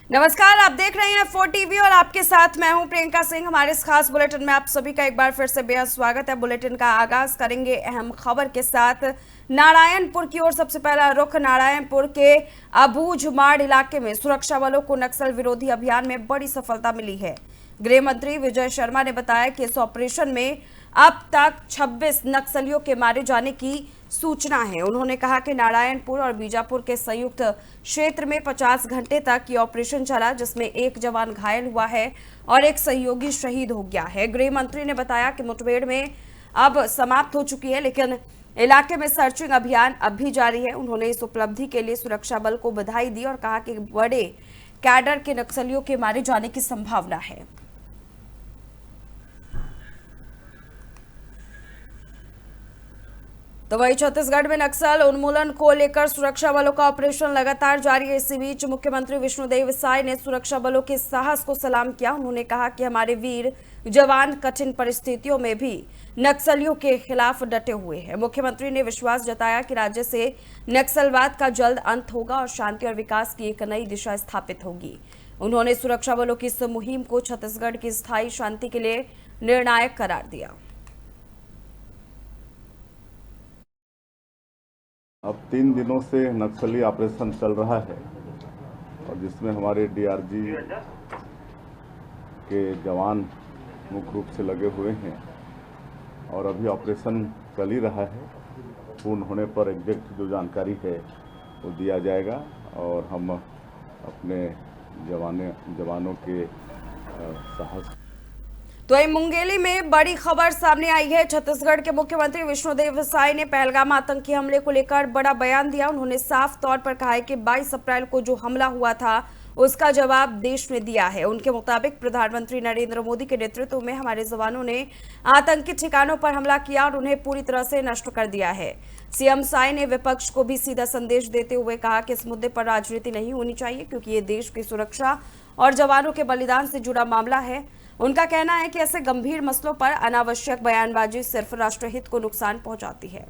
नमस्कार, आप देख रहे हैं 4 टीवी और आपके साथ मैं हूं प्रियंका सिंह। हमारे इस खास बुलेटिन में आप सभी का एक बार फिर से बेहद स्वागत है। बुलेटिन का आगाज करेंगे अहम खबर के साथ। नारायणपुर की ओर सबसे पहला रुख नारायणपुर के अबूझमाड़ इलाके में सुरक्षा बलों को नक्सल विरोधी अभियान में बड़ी सफलता मिली है। गृह मंत्री विजय शर्मा ने बताया कि इस ऑपरेशन में अब तक 26 नक्सलियों के मारे जाने की सूचना है। उन्होंने कहा कि नारायणपुर और बीजापुर के संयुक्त क्षेत्र में 50 घंटे तक ये ऑपरेशन चला, जिसमें एक जवान घायल हुआ है और एक सहयोगी शहीद हो गया है। गृह मंत्री ने बताया कि मुठभेड़ में अब समाप्त हो चुकी है, लेकिन इलाके में सर्चिंग अभियान अब भी जारी है। उन्होंने इस उपलब्धि के लिए सुरक्षा बल को बधाई दी और कहा कि बड़े कैडर के नक्सलियों के मारे जाने की संभावना है। तो वही छत्तीसगढ़ में नक्सल उन्मूलन को लेकर सुरक्षा बलों का ऑपरेशन लगातार जारी है। इसी बीच मुख्यमंत्री विष्णुदेव साय ने सुरक्षा बलों के साहस को सलाम किया। उन्होंने कहा कि हमारे वीर जवान कठिन परिस्थितियों में भी नक्सलियों के खिलाफ डटे हुए हैं। मुख्यमंत्री ने विश्वास जताया कि राज्य से नक्सलवाद का जल्द अंत होगा और शांति और विकास की एक नई दिशा स्थापित होगी। उन्होंने सुरक्षा बलों की इस मुहिम को छत्तीसगढ़ की स्थायी शांति के लिए निर्णायक करार दिया। अब 3 दिनों से नक्सली ऑपरेशन चल रहा है और जिसमें हमारे डीआरजी के जवान मुख्य रूप से लगे हुए हैं और अभी ऑपरेशन चल ही रहा है। पूर्ण होने पर एग्जैक्ट जो जानकारी है वो दिया जाएगा और हम अपने जवानों के साहस। तो वही मुंगेली में बड़ी खबर सामने आई है। छत्तीसगढ़ के मुख्यमंत्री विष्णुदेव साय ने पहलगाम आतंकी हमले को लेकर बड़ा बयान दिया। उन्होंने साफ तौर पर कहा है कि 22 अप्रैल को जो हमला हुआ था उसका जवाब देश ने दिया है। उनके मुताबिक प्रधानमंत्री नरेंद्र मोदी के नेतृत्व में हमारे जवानों ने आतंकी ठिकानों पर हमला किया और उन्हें पूरी तरह से नष्ट कर दिया है। सीएम साय ने विपक्ष को भी सीधा संदेश देते हुए कहा कि इस मुद्दे पर राजनीति नहीं होनी चाहिए, क्योंकि ये देश की सुरक्षा और जवानों के बलिदान से जुड़ा मामला है। उनका कहना है कि ऐसे गंभीर मसलों पर अनावश्यक बयानबाजी सिर्फ राष्ट्रहित को नुकसान पहुंचाती है।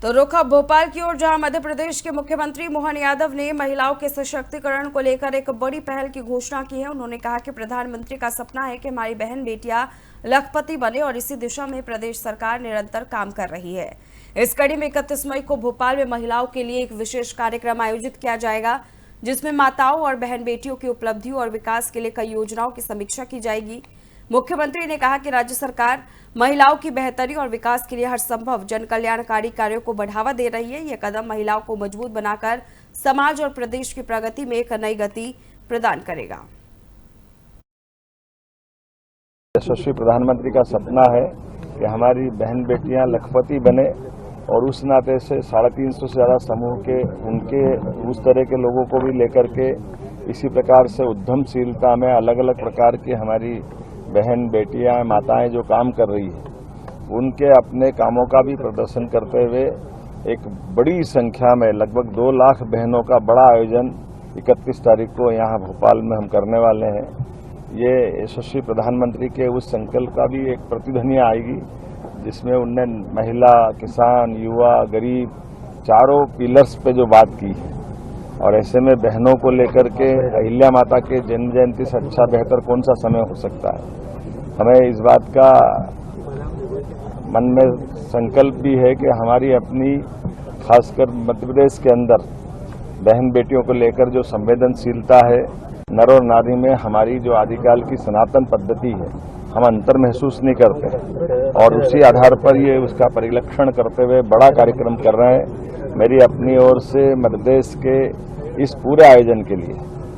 तो रुख अब भोपाल की ओर, जहां मध्य प्रदेश के मुख्यमंत्री मोहन यादव ने महिलाओं के सशक्तिकरण को लेकर एक बड़ी पहल की घोषणा की है। उन्होंने कहा कि प्रधानमंत्री का सपना है कि हमारी बहन बेटियां लखपति बने और इसी दिशा में प्रदेश सरकार निरंतर काम कर रही है। इस कड़ी में 31 मई को भोपाल में महिलाओं के लिए एक विशेष कार्यक्रम आयोजित किया जाएगा, जिसमें माताओं और बहन बेटियों की उपलब्धियों और विकास के लिए कई योजनाओं की समीक्षा की जाएगी। मुख्यमंत्री ने कहा कि राज्य सरकार महिलाओं की बेहतरी और विकास के लिए हर संभव जन कल्याणकारी कार्यों को बढ़ावा दे रही है। यह कदम महिलाओं को मजबूत बनाकर समाज और प्रदेश की प्रगति में एक नई गति प्रदान करेगा। यशस्वी प्रधानमंत्री का सपना है कि हमारी बहन बेटियां लखपति बने और उस नाते से 350 से ज़्यादा समूह के उनके उस तरह के लोगों को भी लेकर के इसी प्रकार से उद्यमशीलता में अलग अलग प्रकार की हमारी बहन बेटियां माताएं जो काम कर रही है उनके अपने कामों का भी प्रदर्शन करते हुए एक बड़ी संख्या में लगभग 2 लाख बहनों का बड़ा आयोजन 31 तारीख को यहाँ भोपाल में हम करने वाले हैं। ये यशस्वी प्रधानमंत्री के उस संकल्प का भी एक प्रतिध्वनि आएगी जिसमें उनने महिला, किसान, युवा, गरीब चारों पिलर्स पे जो बात की है और ऐसे में बहनों को लेकर के अहिल्या माता के जन्म जयंती से अच्छा बेहतर कौन सा समय हो सकता है। हमें इस बात का मन में संकल्प भी है कि हमारी अपनी खासकर मध्य प्रदेश के अंदर बहन बेटियों को लेकर जो संवेदनशीलता है, नर और नारी में हमारी जो आदिकाल की सनातन पद्धति है, हम अंतर महसूस नहीं करते और उसी आधार पर ये उसका परिलक्षण करते हुए बड़ा कार्यक्रम कर रहे हैं। मेरी अपनी ओर से मध्य प्रदेश के इस पूरे आयोजन के लिए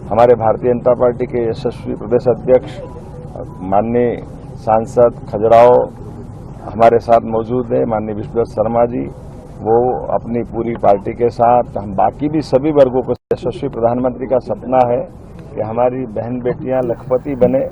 हमारे भारतीय जनता पार्टी के यशस्वी प्रदेश अध्यक्ष माननीय सांसद खजुराहो हमारे साथ मौजूद है, माननीय विष्णुदत्त शर्मा जी, वो अपनी पूरी पार्टी के साथ, हम बाकी भी सभी वर्गों को। यशस्वी प्रधानमंत्री का सपना है कि हमारी बहन बेटियां लखपति बने।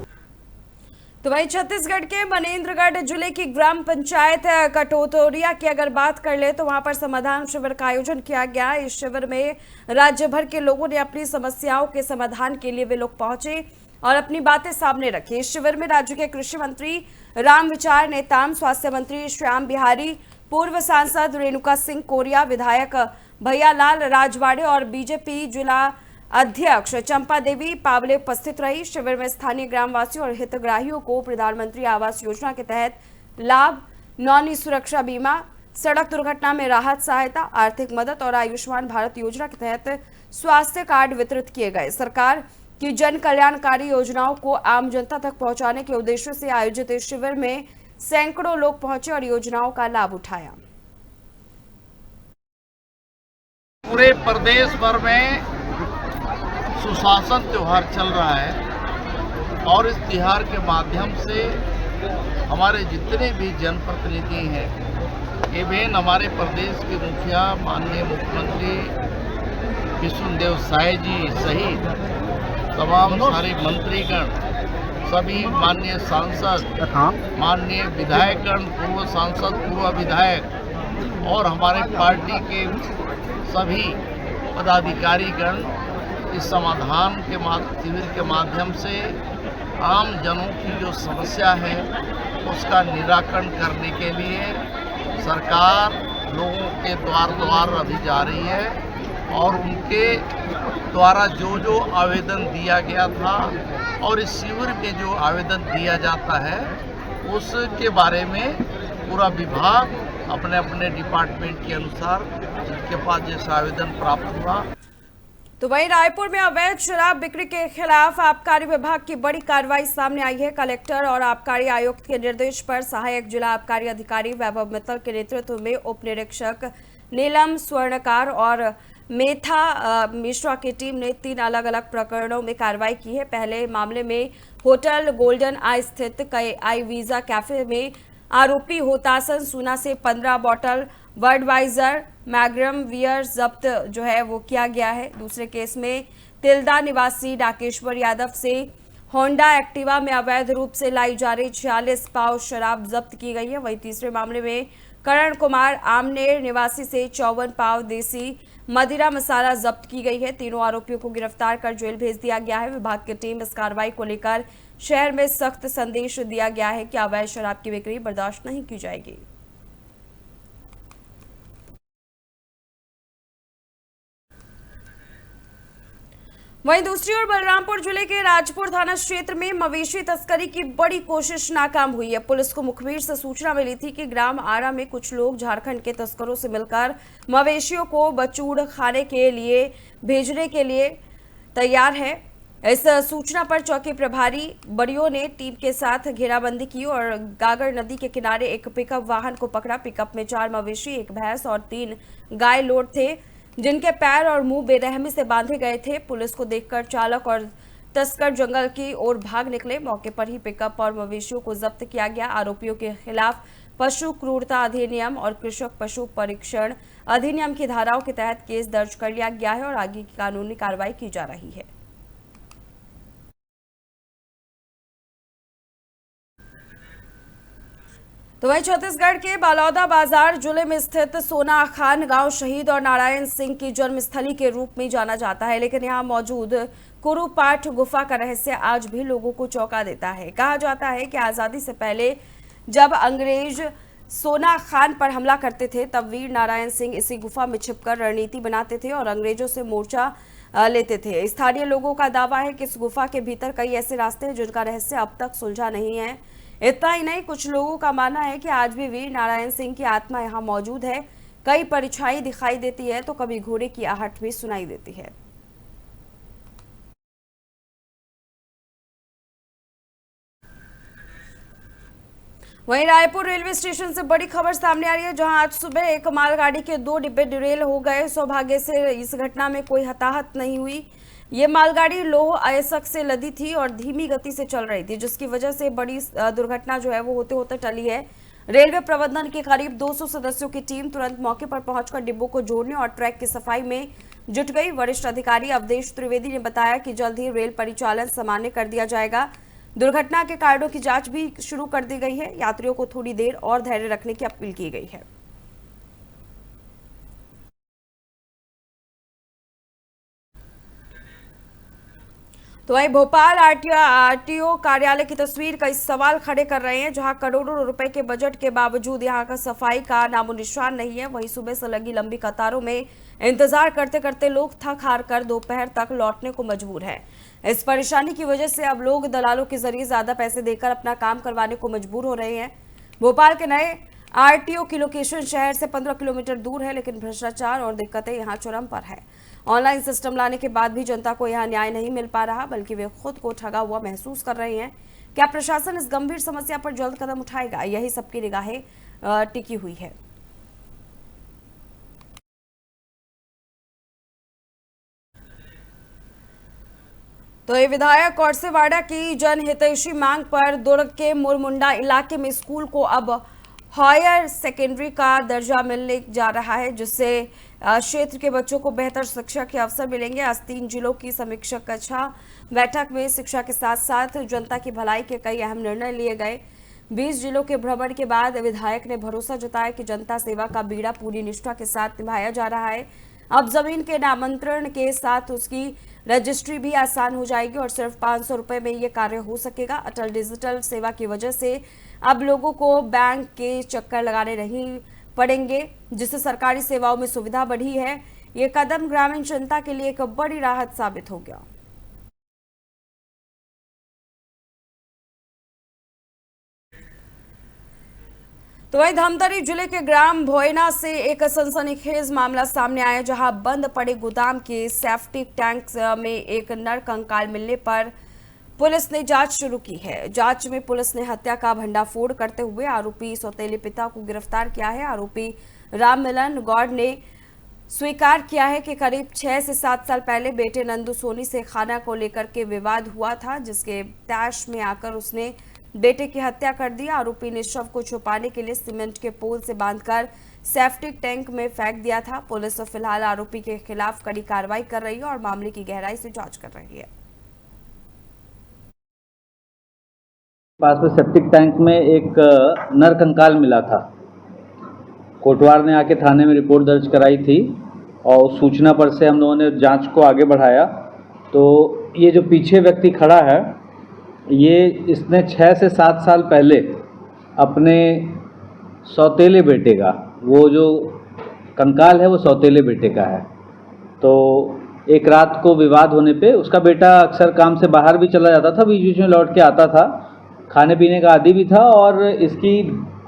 तो वहीं छत्तीसगढ़ के मनेन्द्रगढ़ जिले की ग्राम पंचायत कटोतोरिया की अगर बात कर ले तो वहां पर समाधान शिविर का आयोजन किया गया। इस शिविर में राज्य भर के लोगों ने अपनी समस्याओं के समाधान के लिए वे लोग पहुंचे और अपनी बातें सामने रखी। इस शिविर में राज्य के कृषि मंत्री रामविचार नेताम, स्वास्थ्य मंत्री श्याम बिहारी पूर्व सांसद रेणुका सिंह कोरिया, विधायक भैयालाल राजवाड़े और बीजेपी जिला अध्यक्ष चंपा देवी पावले उपस्थित रही। शिविर में स्थानीय ग्रामवासियों और हितग्राहियों को प्रधानमंत्री आवास योजना के तहत लाभ, नौनी सुरक्षा बीमा, सड़क दुर्घटना में राहत सहायता, आर्थिक मदद और आयुष्मान भारत योजना के तहत स्वास्थ्य कार्ड वितरित किए गए। सरकार की जन कल्याणकारी योजनाओं को आम जनता तक पहुंचाने के उद्देश्य से आयोजित इस शिविर में सैकड़ों लोग पहुंचे और योजनाओं का लाभ उठाया। पूरे प्रदेश भर में सुशासन त्योहार चल रहा है और इस त्योहार के माध्यम से हमारे जितने भी जनप्रतिनिधि हैं, इवेन हमारे प्रदेश के मुखिया माननीय मुख्यमंत्री विष्णुदेव साय जी सहित तमाम सारे मंत्रीगण, सभी माननीय सांसद, माननीय विधायकगण, पूर्व सांसद, पूर्व विधायक और हमारे पार्टी के सभी पदाधिकारीगण इस समाधान के शिविर के माध्यम से आम जनों की जो समस्या है उसका निराकरण करने के लिए सरकार लोगों के द्वार द्वार अभी जा रही है और उनके द्वारा जो जो आवेदन दिया गया था और इस शिविर में जो आवेदन दिया जाता है उसके बारे में पूरा विभाग अपने अपने डिपार्टमेंट के अनुसार जिनके पास जैसा आवेदन प्राप्त हुआ। तो वहीं रायपुर में अवैध शराब बिक्री के खिलाफ आबकारी विभाग की बड़ी कार्रवाई सामने आई है। कलेक्टर और आबकारी आयुक्त के निर्देश पर सहायक जिला आबकारी अधिकारी वैभव मित्तल के नेतृत्व में उप निरीक्षक नीलम स्वर्णकार और मेथा मिश्रा की टीम ने 3 अलग अलग प्रकरणों में कार्रवाई की है। पहले मामले में होटल गोल्डन आई स्थित आई वीजा कैफे में आरोपी होतासन सूना से 15 बॉटल बर्डवाइजर मैग्रम वियर जब्त जो है वो किया गया है। दूसरे केस में तिल्दा निवासी डाकेश्वर यादव से होंडा एक्टिवा में अवैध रूप से लाई जा रही 46 पाव शराब जब्त की गई है। वहीं तीसरे मामले में करण कुमार आमनेर निवासी से 54 पाव देसी मदिरा मसाला जब्त की गई है। तीनों आरोपियों को गिरफ्तार कर जेल भेज दिया गया है। विभाग की टीम इस कार्रवाई को लेकर शहर में सख्त संदेश दिया गया है कि अवैध शराब की बिक्री बर्दाश्त नहीं की जाएगी। वहीं दूसरी ओर बलरामपुर जिले के राजपुर थाना क्षेत्र में मवेशी तस्करी की बड़ी कोशिश नाकाम हुई है। पुलिस को मुखबिर से सूचना मिली थी कि ग्राम आरा में कुछ लोग झारखंड के तस्करों से मिलकर मवेशियों को बचूड़ खाने के लिए भेजने के लिए तैयार है। इस सूचना पर चौकी प्रभारी बड़ियों ने टीम के साथ घेराबंदी की और गागर नदी के किनारे एक पिकअप वाहन को पकड़ा। पिकअप में 4 मवेशी, 1 भैंस और 3 गाय लोड थे, जिनके पैर और मुंह बेरहमी से बांधे गए थे। पुलिस को देखकर चालक और तस्कर जंगल की ओर भाग निकले। मौके पर ही पिकअप और मवेशियों को जब्त किया गया। आरोपियों के खिलाफ पशु क्रूरता अधिनियम और कृषक पशु परीक्षण अधिनियम की धाराओं के तहत केस दर्ज कर लिया गया है और आगे की कानूनी कार्रवाई की जा रही है। तो वहीं छत्तीसगढ़ के बालौदा बाजार जिले में स्थित सोना खान गांव शहीद और नारायण सिंह की जन्मस्थली के रूप में जाना जाता है, लेकिन यहां मौजूद कुरुपाठ गुफा का रहस्य आज भी लोगों को चौंका देता है। कहा जाता है कि आजादी से पहले जब अंग्रेज सोना खान पर हमला करते थे तब वीर नारायण सिंह इसी गुफा में छिपकर रणनीति बनाते थे और अंग्रेजों से मोर्चा लेते थे। स्थानीय लोगों का दावा है कि इस गुफा के भीतर कई ऐसे रास्ते हैं जिनका रहस्य अब तक सुलझा नहीं है। इतना ही नहीं, कुछ लोगों का मानना है कि आज भी वीर नारायण सिंह की आत्मा यहां मौजूद है। कई परछाई दिखाई देती है तो कभी घोड़े की आहट भी सुनाई देती है। वहीं रायपुर रेलवे स्टेशन से बड़ी खबर सामने आ रही है, जहां आज सुबह एक मालगाड़ी के 2 डिब्बे डिरेल हो गए। सौभाग्य से इस घटना में कोई हताहत नहीं हुई। ये मालगाड़ी लोह अयस्क से लदी थी और धीमी गति से चल रही थी, जिसकी वजह से बड़ी दुर्घटना जो है वो होते होते टली है। रेलवे प्रबंधन की करीब 200 सदस्यों की टीम तुरंत मौके पर पहुंचकर डिब्बों को जोड़ने और ट्रैक की सफाई में जुट गई। वरिष्ठ अधिकारी अवधेश त्रिवेदी ने बताया कि जल्द ही रेल परिचालन सामान्य कर दिया जाएगा। दुर्घटना के कारणों की जांच भी शुरू कर दी गई है। यात्रियों को थोड़ी देर और धैर्य रखने की अपील की गई है। तो वहीं भोपाल आरटीओ कार्यालय की तस्वीर कई सवाल खड़े कर रहे हैं, जहां करोड़ों रुपए के बजट के बावजूद यहां का सफाई का नामो निशान नहीं है। वहीं सुबह से लगी लंबी कतारों में इंतजार करते करते लोग थक हार कर दोपहर तक लौटने को मजबूर है। इस परेशानी की वजह से अब लोग दलालों के जरिए ज्यादा पैसे देकर अपना काम करवाने को मजबूर हो रहे हैं। भोपाल के नए आरटीओ की लोकेशन शहर से 15 किलोमीटर दूर है, लेकिन भ्रष्टाचार और दिक्कतें यहां चरम पर है। ऑनलाइन सिस्टम लाने के बाद भी जनता को यहां न्याय नहीं मिल पा रहा, बल्कि वे खुद को ठगा हुआ महसूस कर रहे हैं। क्या प्रशासन इस गंभीर समस्या पर जल्द कदम उठाएगा, यही सबकी निगाहें टिकी हुई है। तो ये विधायक औरसेवाड़ा की जनहितैषी मांग पर दुर्ग के मुरमुंडा इलाके में स्कूल को अब हायर सेकेंडरी का दर्जा मिलने जा रहा है, जिससे क्षेत्र के बच्चों को बेहतर शिक्षा के अवसर मिलेंगे। आज 3 जिलों की समीक्षा कक्षा बैठक में शिक्षा के साथ साथ जनता की भलाई के कई अहम निर्णय लिए गए। 20 जिलों के भ्रमण के बाद विधायक ने भरोसा जताया कि जनता सेवा का बीड़ा पूरी निष्ठा के साथ निभाया जा रहा है। अब जमीन के नामांतरण के साथ उसकी रजिस्ट्री भी आसान हो जाएगी और सिर्फ 500 रुपए में ये कार्य हो सकेगा। अटल डिजिटल सेवा की वजह से अब लोगों को बैंक के चक्कर लगाने नहीं पड़ेंगे, जिससे सरकारी सेवाओं में सुविधा बढ़ी है। ये कदम ग्रामीण जनता के लिए एक बड़ी राहत साबित हो गया। तो वहीं धमतरी जिले के ग्राम भोयना से एक सनसनीखेज मामला सामने आया, जहां बंद पड़े गोदाम के सेफ्टी टैंक में एक नर कंकाल मिलने पर पुलिस ने जांच शुरू की है। जांच में पुलिस ने हत्या का भंडाफोड़ करते हुए आरोपी सौतेले पिता को गिरफ्तार किया है। आरोपी राममिलन गौड़ ने स्वीकार किया है कि करीब 6 से 7 साल पहले बेटे नंदू सोनी से खाना को लेकर के विवाद हुआ था, जिसके तैश में आकर उसने बेटे की हत्या कर दी। आरोपी ने शव को छुपाने के लिए सीमेंट के पोल से बांधकर सेप्टिक टैंक में फेंक दिया था। पुलिस फिलहाल आरोपी के खिलाफ कड़ी कार्रवाई कर रही है और मामले की गहराई से जांच कर रही है। पास में सेप्टिक टैंक में एक नर कंकाल मिला था। कोटवार ने आके थाने में रिपोर्ट दर्ज कराई थी और सूचना पर से हम लोगों ने जांच को आगे बढ़ाया। तो ये जो पीछे व्यक्ति खड़ा है, इसने 6 से 7 साल पहले अपने सौतेले बेटे का, वो जो कंकाल है वो सौतेले बेटे का है। तो एक रात को विवाद होने पे उसका बेटा अक्सर काम से बाहर भी चला जाता था, बीच बीच में लौट के आता था, खाने पीने का आदी भी था और इसकी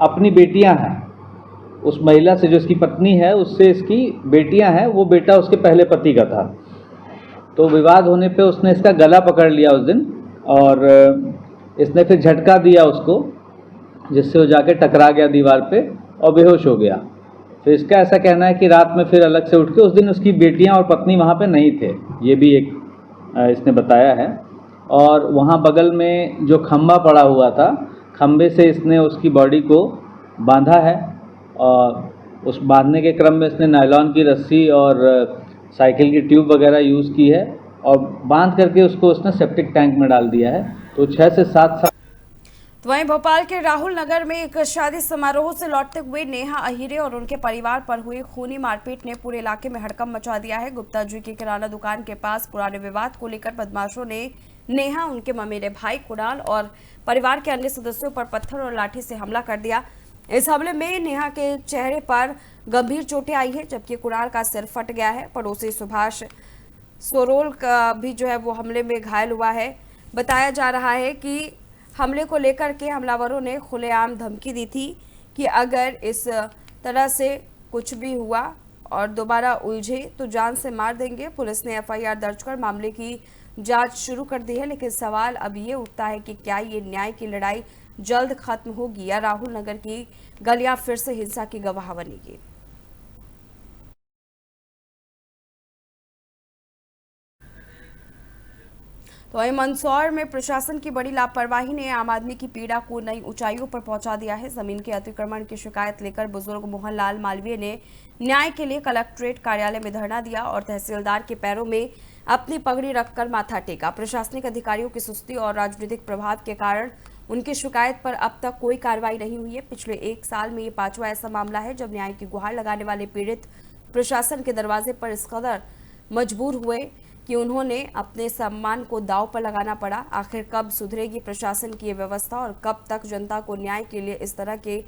अपनी बेटियां हैं। उस महिला से जो इसकी पत्नी है उससे इसकी बेटियां हैं, वो बेटा उसके पहले पति का था। तो विवाद होने पे उसने इसका गला पकड़ लिया उस दिन और इसने फिर झटका दिया उसको, जिससे वो जाके टकरा गया दीवार पे और बेहोश हो गया। फिर इसका ऐसा कहना है कि रात में फिर अलग से उठ के, उस दिन उसकी बेटियां और पत्नी वहाँ पे नहीं थे, ये भी एक इसने बताया है। और वहाँ बगल में जो खम्बा पड़ा हुआ था, खम्बे से इसने उसकी बॉडी को बांधा है और उस बांधने के क्रम में इसने नायलॉन की रस्सी और साइकिल की ट्यूब वगैरह यूज़ की है और बांध करके उसको उसने सेप्टिक टैंक में डाल दिया है। तो 6 से 7 साल। तो वहीं भोपाल के राहुल नगर में एक शादी समारोह से लौटते हुए नेहा अहिरे और उनके परिवार पर हुई खूनी मारपीट ने पूरे इलाके में हड़कंप मचा दिया है। गुप्ता जी की किराना दुकान के पास पुराने विवाद को लेकर बदमाशों ने नेहा, उनके ममेरे भाई कुणाल और परिवार के अन्य सदस्यों पर पत्थर और लाठी से हमला कर दिया। इस हमले में नेहा के चेहरे पर गंभीर चोटें आई है, जबकि कुणाल का सिर फट गया है। पड़ोसी सुभाष सोरोल का भी जो है वो हमले में घायल हुआ है। बताया जा रहा है कि हमले को लेकर के हमलावरों ने खुलेआम धमकी दी थी कि अगर इस तरह से कुछ भी हुआ और दोबारा उलझे तो जान से मार देंगे। पुलिस ने एफआईआर दर्ज कर मामले की जांच शुरू कर दी है, लेकिन सवाल अब ये उठता है कि क्या ये न्याय की लड़ाई जल्द खत्म होगी या राहुल नगर की गलियां फिर से हिंसा की गवाह बनेगी। तो वहीं मंदसौर में प्रशासन की बड़ी लापरवाही ने आम आदमी की पीड़ा को नई ऊंचाइयों पर पहुंचा दिया है। जमीन के अतिक्रमण की शिकायत लेकर बुजुर्ग मोहनलाल मालवीय ने न्याय के लिए कलेक्ट्रेट कार्यालय में धरना दिया और तहसीलदार के पैरों में अपनी पगड़ी रखकर माथा टेका। प्रशासनिक अधिकारियों की सुस्ती और राजनीतिक प्रभाव के कारण उनकी शिकायत पर अब तक कोई कार्रवाई नहीं हुई है। पिछले 1 साल में ये 5वां ऐसा मामला है जब न्याय की गुहार लगाने वाले पीड़ित प्रशासन के दरवाजे पर इस कदर मजबूर हुए कि उन्होंने अपने सम्मान को दांव पर लगाना पड़ा। आखिर कब सुधरेगी प्रशासन की ये व्यवस्था और कब तक जनता को न्याय के लिए इस तरह के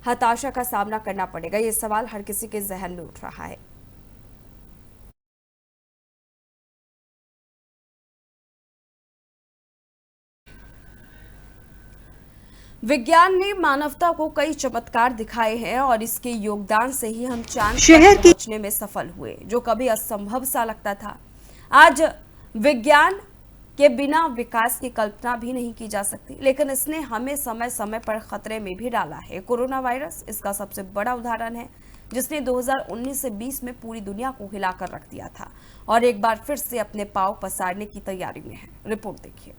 हताशा का सामना करना पड़ेगा, ये सवाल हर किसी के जहन में उठ रहा है। विज्ञान ने मानवता को कई चमत्कार दिखाए हैं और इसके योगदान से ही हम चांद तक पहुंचने में सफल हुए, जो कभी असंभव सा लगता था। आज विज्ञान के बिना विकास की कल्पना भी नहीं की जा सकती, लेकिन इसने हमें समय समय पर खतरे में भी डाला है। कोरोना वायरस इसका सबसे बड़ा उदाहरण है, जिसने 2019 से 20 में पूरी दुनिया को हिलाकर रख दिया था और एक बार फिर से अपने पांव पसारने की तैयारी में है। रिपोर्ट देखिए।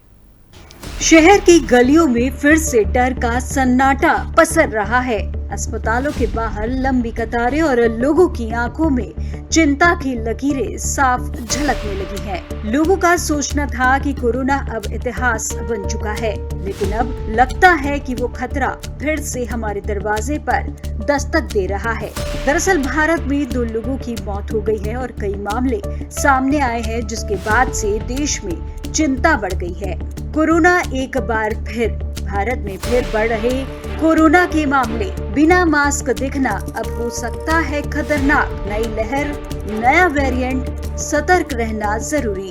शहर की गलियों में फिर से डर का सन्नाटा पसर रहा है। अस्पतालों के बाहर लंबी कतारें और लोगों की आंखों में चिंता की लकीरें साफ झलकने लगी हैं। लोगों का सोचना था कि कोरोना अब इतिहास बन चुका है, लेकिन अब लगता है कि वो खतरा फिर से हमारे दरवाजे पर दस्तक दे रहा है। दरअसल भारत में 2 लोगों की मौत हो गई है और कई मामले सामने आए हैं, जिसके बाद से देश में चिंता बढ़ गई है। कोरोना एक बार फिर भारत में फिर बढ़ रहे कोरोना के मामले, बिना मास्क दिखना अब हो सकता है खतरनाक। नई लहर, नया वेरिएंट, सतर्क रहना जरूरी।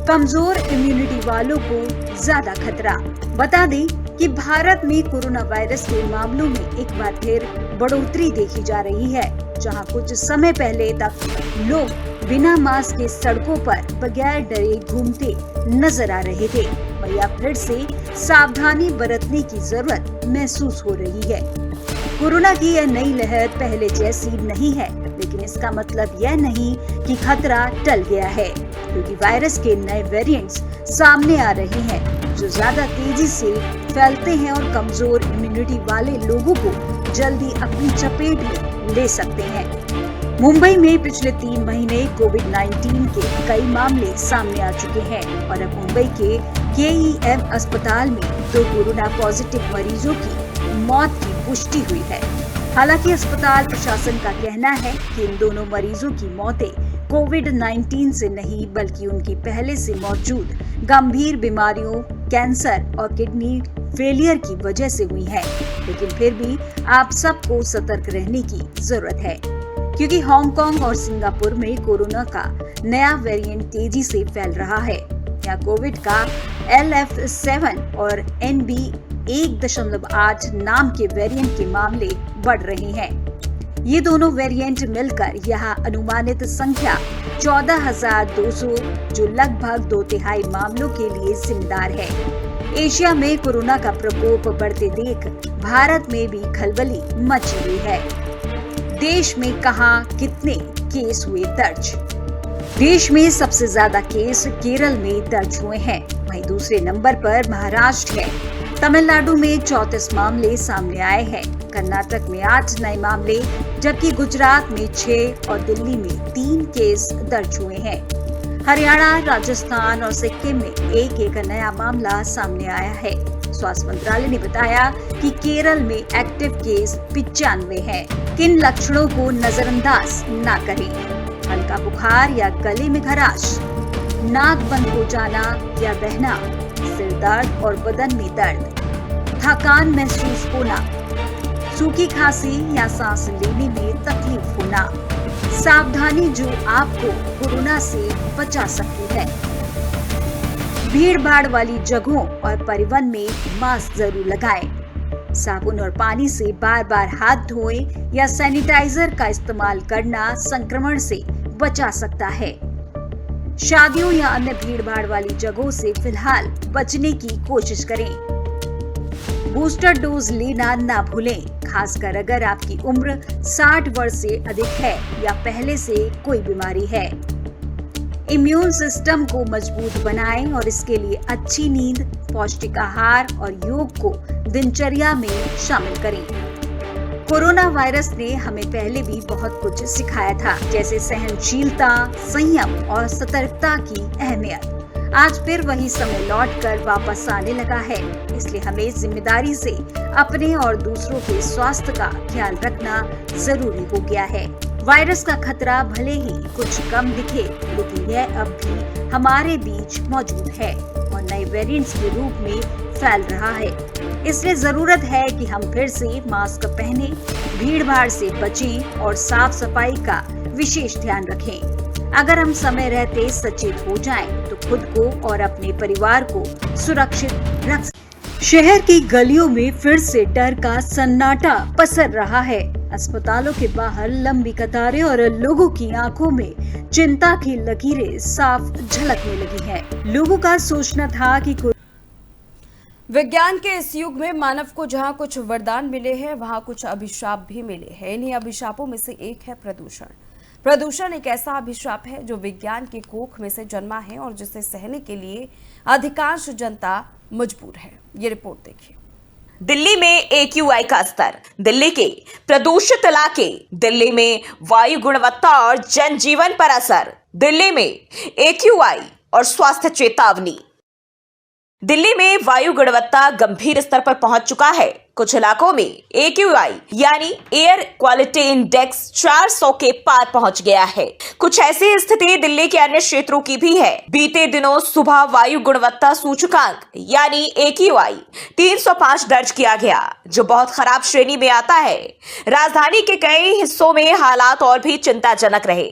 कमजोर इम्यूनिटी वालों को ज्यादा खतरा। बता दें कि भारत में कोरोना वायरस के मामलों में एक बार फिर बढ़ोतरी देखी जा रही है। जहां कुछ समय पहले तक लोग बिना मास्क के सड़कों पर बगैर डरे घूमते नजर आ रहे थे, वहीं अब फिर से सावधानी बरतने की जरूरत महसूस हो रही है। कोरोना की यह नई लहर पहले जैसी नहीं है, लेकिन इसका मतलब यह नहीं कि खतरा टल गया है, क्योंकि वायरस के नए वेरिएंट्स सामने आ रहे हैं, जो ज्यादा तेजी से फैलते हैं और कमजोर इम्यूनिटी वाले लोगों को जल्दी अपनी चपेट में ले सकते हैं। मुंबई में पिछले 3 महीने कोविड-19 के कई मामले सामने आ चुके हैं और अब मुंबई के KEM अस्पताल में 2 कोरोना पॉजिटिव मरीजों की मौत की पुष्टि हुई है। हालांकि अस्पताल प्रशासन का कहना है कि इन दोनों मरीजों की मौतें कोविड-19 से नहीं, बल्कि उनकी पहले से मौजूद गंभीर बीमारियों, कैंसर और किडनी फेलियर की वजह से हुई है। लेकिन फिर भी आप सबको सतर्क रहने की जरूरत है, क्योंकि हांगकांग और सिंगापुर में कोरोना का नया वेरिएंट तेजी से फैल रहा है। यहाँ कोविड का LF7 और NB1.8 नाम के वेरिएंट के मामले बढ़ रहे हैं। ये दोनों वेरिएंट मिलकर यहाँ अनुमानित संख्या 14,200, जो लगभग 2/3 मामलों के लिए जिम्मेदार है। एशिया में कोरोना का प्रकोप बढ़ते देख भारत में भी खलबली मची हुई है। देश में कहां कितने केस हुए दर्ज? देश में सबसे ज्यादा केस केरल में दर्ज हुए हैं, वहीं दूसरे नंबर पर महाराष्ट्र है। तमिलनाडु में 34 मामले सामने आए हैं, कर्नाटक में 8 नए मामले, जबकि गुजरात में 6 और दिल्ली में 3 केस दर्ज हुए हैं। हरियाणा, राजस्थान और सिक्किम में एक नया मामला सामने आया है। स्वास्थ्य मंत्रालय ने बताया कि केरल में एक्टिव केस 95 है। किन लक्षणों को नजरअंदाज ना करें? हल्का बुखार या गले में खराश, नाक बंद हो जाना या बहना, सिर दर्द और बदन में दर्द, थकान महसूस होना, सूखी खांसी या सांस लेने में तकलीफ होना। सावधानी जो आपको कोरोना से बचा सकती है। भीड़ भाड़ वाली जगहों और परिवहन में मास्क जरूर लगाएं। साबुन और पानी से बार बार हाथ धोएं या सैनिटाइजर का इस्तेमाल करना संक्रमण से बचा सकता है। शादियों या अन्य भीड़ भाड़ वाली जगहों से फिलहाल बचने की कोशिश करें। बूस्टर डोज लेना ना भूलें, खासकर अगर आपकी उम्र 60 वर्ष से अधिक है या पहले से कोई बीमारी है। इम्यून सिस्टम को मजबूत बनाएं और इसके लिए अच्छी नींद, पौष्टिक आहार और योग को दिनचर्या में शामिल करें। कोरोना वायरस ने हमें पहले भी बहुत कुछ सिखाया था, जैसे सहनशीलता, संयम और सतर्कता की अहमियत। आज फिर वही समय लौटकर वापस आने लगा है, इसलिए हमें जिम्मेदारी से अपने और दूसरों के स्वास्थ्य का ख्याल रखना जरूरी हो गया है। वायरस का खतरा भले ही कुछ कम दिखे, लेकिन यह अब भी हमारे बीच मौजूद है और नए वेरिएंट्स के रूप में फैल रहा है। इसलिए जरूरत है कि हम फिर से मास्क पहने, भीड़ भाड़ से बचें और साफ सफाई का विशेष ध्यान रखें। अगर हम समय रहते सचेत हो जाएं, तो खुद को और अपने परिवार को सुरक्षित रख सकते। शहर की गलियों में फिर से डर का सन्नाटा पसर रहा है। अस्पतालों के बाहर लंबी कतारें और लोगों की आंखों में चिंता की लकीरें साफ झलकने लगी हैं। लोगों का सोचना था कि विज्ञान के इस युग में मानव को जहां कुछ वरदान मिले हैं, वहां कुछ अभिशाप भी मिले हैं। इन्हीं अभिशापों में से एक है प्रदूषण। प्रदूषण एक ऐसा अभिशाप है जो विज्ञान के कोख में से जन्मा है और जिसे सहने के लिए अधिकांश जनता मजबूर है। ये रिपोर्ट देखिए। दिल्ली में AQI का स्तर, दिल्ली के प्रदूषित इलाके, दिल्ली में वायु गुणवत्ता और जनजीवन पर असर, दिल्ली में AQI और स्वास्थ्य चेतावनी। दिल्ली में वायु गुणवत्ता गंभीर स्तर पर पहुंच चुका है। कुछ इलाकों में AQI यानी एयर क्वालिटी इंडेक्स 400 के पार पहुंच गया है। कुछ ऐसी स्थिति दिल्ली के अन्य क्षेत्रों की भी है। बीते दिनों सुबह वायु गुणवत्ता सूचकांक यानी AQI 305 दर्ज किया गया, जो बहुत खराब श्रेणी में आता है। राजधानी के कई हिस्सों में हालात और भी चिंताजनक रहे,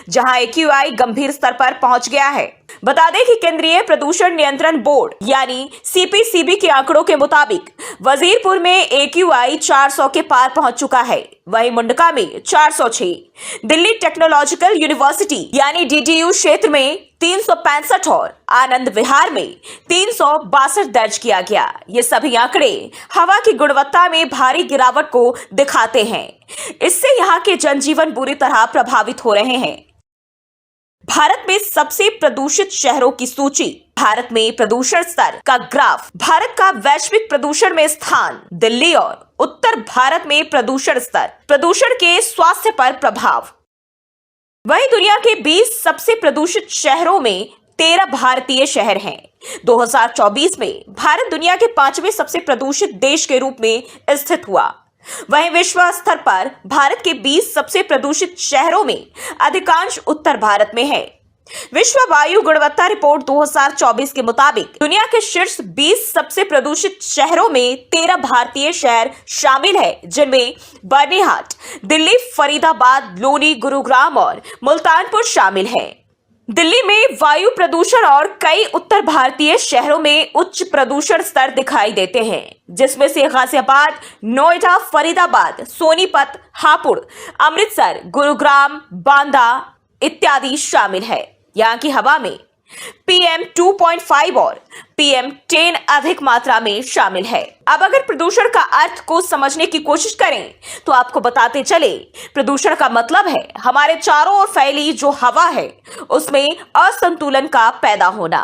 जहां AQI गंभीर स्तर पर पहुंच गया है। बता दें कि केंद्रीय प्रदूषण नियंत्रण बोर्ड यानी CPCB के आंकड़ों के मुताबिक वजीरपुर में AQI 400 के पार पहुंच चुका है। वहीं मुंडका में 406, दिल्ली टेक्नोलॉजिकल यूनिवर्सिटी यानी DTU क्षेत्र में 365 और आनंद विहार में 362 दर्ज किया गया। ये सभी आंकड़े हवा की गुणवत्ता में भारी गिरावट को दिखाते हैं। इससे यहाँ के जनजीवन बुरी तरह प्रभावित हो रहे हैं। भारत में सबसे प्रदूषित शहरों की सूची, भारत में प्रदूषण स्तर का ग्राफ, भारत का वैश्विक प्रदूषण में स्थान, दिल्ली और उत्तर भारत में प्रदूषण स्तर, प्रदूषण के स्वास्थ्य पर प्रभाव। वहीं दुनिया के 20 सबसे प्रदूषित शहरों में 13 भारतीय शहर हैं। 2024 में भारत दुनिया के 5वें सबसे प्रदूषित देश के रूप में स्थित हुआ। वहीं विश्व स्तर पर भारत के 20 सबसे प्रदूषित शहरों में अधिकांश उत्तर भारत में है। विश्व वायु गुणवत्ता रिपोर्ट 2024 के मुताबिक दुनिया के शीर्ष 20 सबसे प्रदूषित शहरों में 13 भारतीय शहर शामिल है, जिनमें बर्निहाट, दिल्ली, फरीदाबाद, लोनी, गुरुग्राम और मुल्तानपुर शामिल है। दिल्ली में वायु प्रदूषण और कई उत्तर भारतीय शहरों में उच्च प्रदूषण स्तर दिखाई देते हैं, जिसमें से गाजियाबाद, नोएडा, फरीदाबाद, सोनीपत, हापुड़, अमृतसर, गुरुग्राम, बांदा इत्यादि शामिल है। यहाँ की हवा में PM 2.5 और PM 10 अधिक मात्रा में शामिल है। अब अगर प्रदूषण का अर्थ को समझने की कोशिश करें तो आपको बताते चले, प्रदूषण का मतलब है हमारे चारों ओर फैली जो हवा है उसमें असंतुलन का पैदा होना,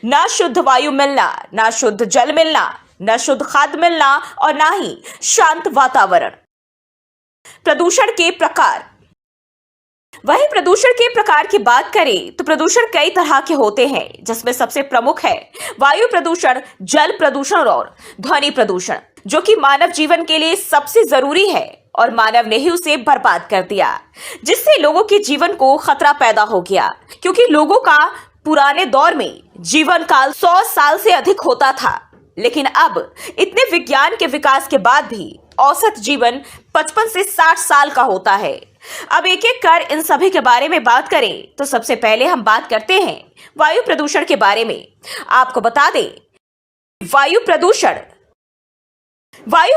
ना शुद्ध वायु मिलना, ना शुद्ध जल मिलना, ना शुद्ध खाद्य मिलना और ना ही शांत वातावरण। प्रदूषण के प्रकार, वहीं प्रदूषण के प्रकार की बात करें तो प्रदूषण कई तरह के होते हैं, जिसमें सबसे प्रमुख है वायु प्रदूषण, जल प्रदूषण और ध्वनि प्रदूषण, जो कि मानव जीवन के लिए सबसे जरूरी है और मानव ने ही उसे बर्बाद कर दिया, जिससे लोगों के जीवन को खतरा पैदा हो गया। क्योंकि लोगों का पुराने दौर में जीवन काल 100 साल से अधिक होता था, लेकिन अब इतने विज्ञान के विकास के बाद भी औसत जीवन 55 से 60 साल का होता है। अब एक एक कर इन सभी के बारे में बात करें तो सबसे पहले हम बात करते हैं वायु प्रदूषण के बारे में। आपको बता दें, वायु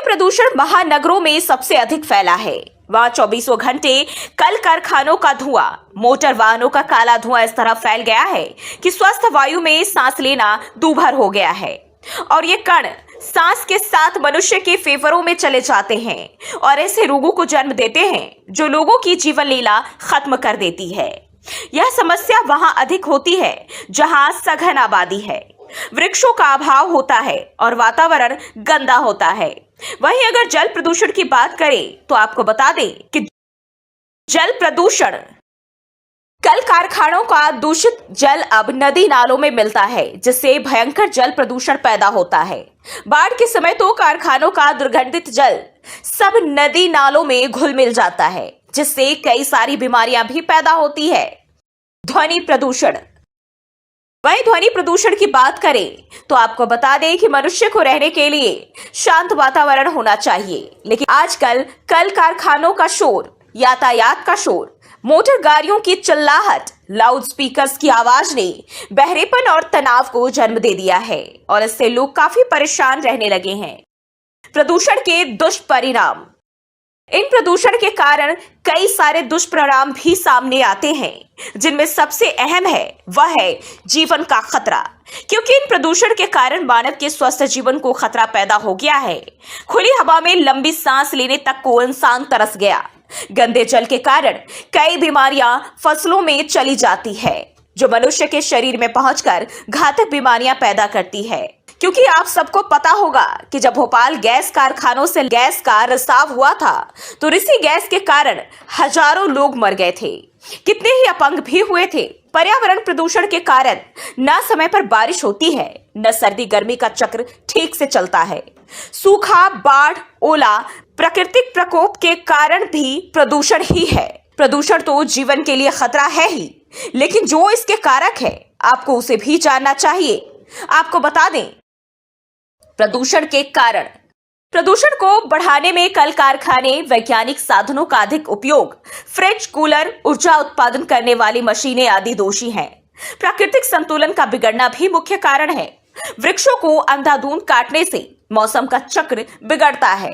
प्रदूषण महानगरों में सबसे अधिक फैला है। वहां 24 घंटे कल कारखानों का धुआं, मोटर वाहनों का काला धुआं इस तरह फैल गया है कि स्वस्थ वायु में सांस लेना दूभर हो गया है और ये कण सांस के साथ मनुष्य के फेफड़ों में चले जाते हैं और ऐसे रोगों को जन्म देते हैं जो लोगों की जीवन लीला खत्म कर देती है। यह समस्या वहां अधिक होती है जहां सघन आबादी है, वृक्षों का अभाव होता है और वातावरण गंदा होता है। वहीं अगर जल प्रदूषण की बात करें तो आपको बता दें कि जल प्रदूषण, कल कारखानों का दूषित जल अब नदी नालों में मिलता है, जिससे भयंकर जल प्रदूषण पैदा होता है। बाढ़ के समय तो कारखानों का दुर्गंधित जल सब नदी नालों में घुल मिल जाता है, जिससे कई सारी बीमारियां भी पैदा होती है। ध्वनि प्रदूषण, वहीं ध्वनि प्रदूषण की बात करें तो आपको बता दें कि मनुष्य को रहने के लिए शांत वातावरण होना चाहिए, लेकिन आजकल कल कारखानों का शोर, यातायात का शोर, मोटर गाड़ियों की चिल्लाहट, लाउड स्पीकर्स की आवाज ने बहरेपन और तनाव को जन्म दे दिया है और इससे लोग काफी परेशान रहने लगे हैं। प्रदूषण के दुष्परिणाम। इन प्रदूषण के कारण कई सारे दुष्परिणाम भी सामने आते हैं, जिनमें सबसे अहम है वह है जीवन का खतरा, क्योंकि इन प्रदूषण के कारण मानव के स्वस्थ जीवन को खतरा पैदा हो गया है। खुली हवा में लंबी सांस लेने तक को इंसान तरस गया। गंदे जल के कारण कई बीमारियां फसलों में चली जाती है, जो मनुष्य के शरीर में पहुंचकर घातक बीमारियां पैदा करती है। क्योंकि आप सबको पता होगा कि जब भोपाल गैस कारखानों से गैस का रिसाव हुआ था तो इसी गैस के कारण हजारों लोग मर गए थे, कितने ही अपंग भी हुए थे। पर्यावरण प्रदूषण के कारण न समय पर बारिश होती है, न सर्दी गर्मी का चक्र ठीक से चलता है। सूखा, बाढ़, ओला, प्राकृतिक प्रकोप के कारण भी प्रदूषण ही है। प्रदूषण तो जीवन के लिए खतरा है ही, लेकिन जो इसके कारक है आपको उसे भी जानना चाहिए। आपको बता दें, प्रदूषण के कारण। प्रदूषण को बढ़ाने में कल कारखाने, वैज्ञानिक साधनों का अधिक उपयोग, फ्रिज, कूलर, ऊर्जा उत्पादन करने वाली मशीनें आदि दोषी हैं। प्राकृतिक संतुलन का बिगड़ना भी मुख्य कारण है। वृक्षों को अंधाधुंध काटने से मौसम का चक्र बिगड़ता है।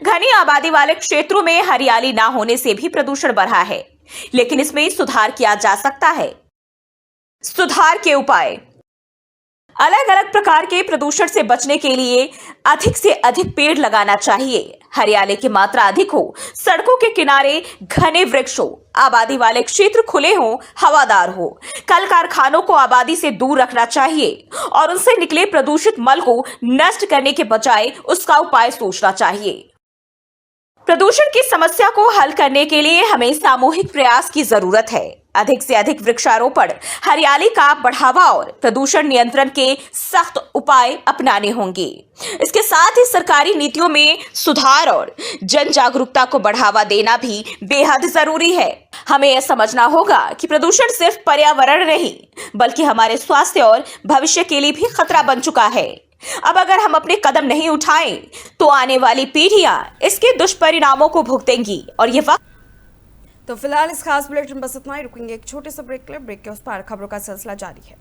घनी आबादी वाले क्षेत्रों में हरियाली ना होने से भी प्रदूषण बढ़ा है, लेकिन इसमें सुधार किया जा सकता है। सुधार के उपाय। अलग अलग प्रकार के प्रदूषण से बचने के लिए अधिक से अधिक पेड़ लगाना चाहिए। हरियाली की मात्रा अधिक हो, सड़कों के किनारे घने वृक्ष हो, आबादी वाले क्षेत्र खुले हो, हवादार हो। कल कारखानों को आबादी से दूर रखना चाहिए और उनसे निकले प्रदूषित मल को नष्ट करने के बजाय उसका उपाय सोचना चाहिए। प्रदूषण की समस्या को हल करने के लिए हमें सामूहिक प्रयास की जरूरत है। अधिक से अधिक वृक्षारोपण, हरियाली का बढ़ावा और प्रदूषण नियंत्रण के सख्त उपाय अपनाने होंगे। इसके साथ ही सरकारी नीतियों में सुधार और जन जागरूकता को बढ़ावा देना भी बेहद जरूरी है। हमें यह समझना होगा कि प्रदूषण सिर्फ पर्यावरण नहीं, बल्कि हमारे स्वास्थ्य और भविष्य के लिए भी खतरा बन चुका है। अब अगर हम अपने कदम नहीं उठाएं, तो आने वाली पीढ़ियां इसके दुष्परिणामों को भुगतेंगी और ये वक्त। तो फिलहाल इस खास बुलेटिन बस इतना ही। रुकेंगे एक छोटे से ब्रेक के लिए। ब्रेक के उस पार खबरों का सिलसिला जारी है।